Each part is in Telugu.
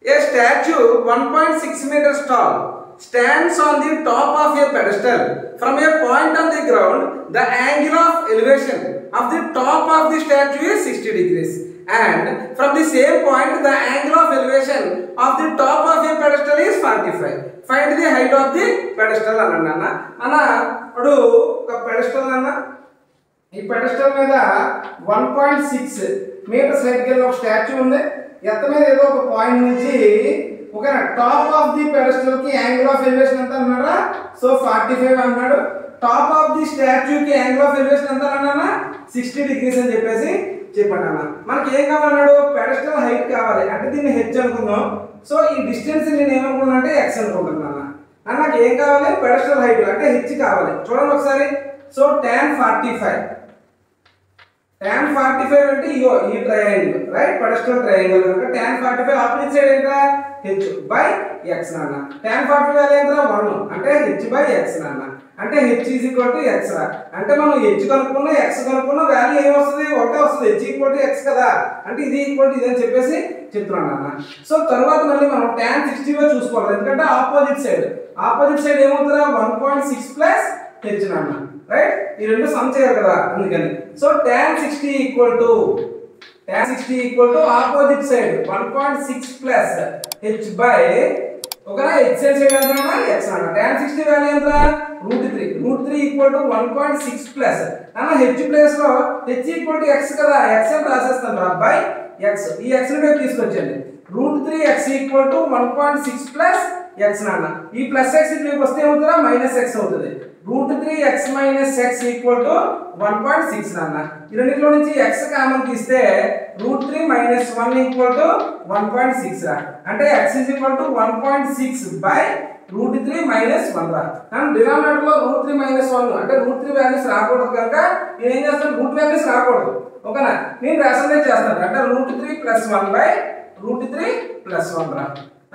A statue 1.6 meters tall stands on the top of a pedestal. From a point on the ground, the angle of elevation of the top of the statue is 60 degrees. And from the same point, the angle of elevation of the top of a pedestal is 45. Find the height of the pedestal. Anna, pedestal ఈ పెడెస్టల్ మీద 1.6 మీటర్స్ హైట్ గల ఒక స్టాచ్యూ ఉంది. ఎత్త మీద ఏదో ఒక పాయింట్ నుంచి ఓకేనా టాప్ ఆఫ్ ది పెడెస్టల్ కి యాంగిల్ ఆఫ్ ఎలివేషన్ ఎంత అన్నారా? సో 45 అన్నాడు. టాప్ ఆఫ్ ది స్టాచ్యూ కి యాంగిల్ ఆఫ్ ఎలివేషన్ ఎంత అన్నానా? 60 డిగ్రీస్ అని చెప్పేసి చెప్పాను అన్న. మనకి ఏం కావాలన్నాడు? పెడెస్టల్ హైట్ కావాలి అంటే దీన్ని h అనుకుందాం. సో ఈ డిస్టెన్స్ నేను ఏమనుకున్నా అంటే x అనుకుంటున్నాను అన్న. నాకు ఏం కావాలి? పెడెస్టల్ హైట్ అంటే h కావాలి. చూడండి ఒకసారి. సో tan 45 అంటే ఇగో ఈ ట్రయాంగిల్ రైట్ పెడెస్టల్ ట్రయాంగిల్ కనుక tan 45 ఆపోజిట్ సైడ్ ఏంటా h బై x నాన్న. tan 45 వాల్యూ ఏంటా 1 అంటే h బై x నాన్న. అంటే h x రా. అంటే మనం h కనుక్కున్నా x కనుక్కున్నా వాల్యూ ఏం వస్తుంది? ఒకటే వస్తుంది. h x కదా అంటే ఇది ఇది అని చెప్పేసి చెప్తున్నాను నాన్న. సో తర్వాత మళ్ళీ మనం tan 60 గా చూసుకోవాలి. ఎందుకంటే ఆపోజిట్ సైడ్ ఏమవుతుందా 1.6 ప్లస్ h నాన్న రైట్. ఈ రెండు సమ్ చేయాలి కదా అందుకని. So tan 60 opposite side 1.6 plus h by ఓకేనా h సైడ్ ఎంతనా x అన్న. tan 60 వాల్యూ ఎంత? √3 1.6 ప్లస్ అన్న h ప్లేస్ లో h x కదా x అని రాసేస్తాను రా బై x. ఈ x ని బయట తీసుకొచ్చండి. √3x 1.6 ప్లస్ x నాన్న. ఈ ప్లస్ x ఇక్కడికి వస్తే ఏమవుతుందా మైనస్ x అవుతుంది. √3x మైనస్ x 1.6 నాన్న. ఈ రెండిట్లో నుంచి x కామన్ తీస్తే √3 మైనస్ 1 1.6 రా. అంటే x 1.6 బై √3 మైనస్ 1 రా. కానీ డినామినేటర్ లో √3 మైనస్ 1 అంటే √3 వాల్యూస్ రాకూడదు కనుక నేను ఏం చేస్తాను? రూట్ వాల్యూస్ రాకూడదు ఓకేనా. నేను రేషనలైజ్ చేస్తాను అంటే √3 ప్లస్ 1 బై √3 ప్లస్ 1 రా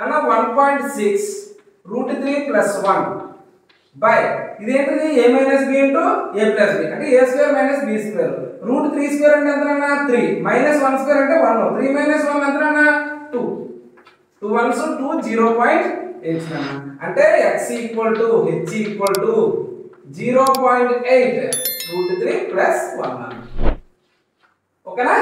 అన్న. 1.6 √3 ప్లస్ 1 బై ఇదేంటిది a minus b into a plus b అంటే a square minus b square. √3 square అంటే ఎంతనా 3 మైనస్ 1 స్క్వేర్ అంటే 1 3 మైనస్ 1 ఎంతనా 2 2 1s 2 0.8 అంటే x h 0.8 √3 ప్లస్ 1 ఓకేనా.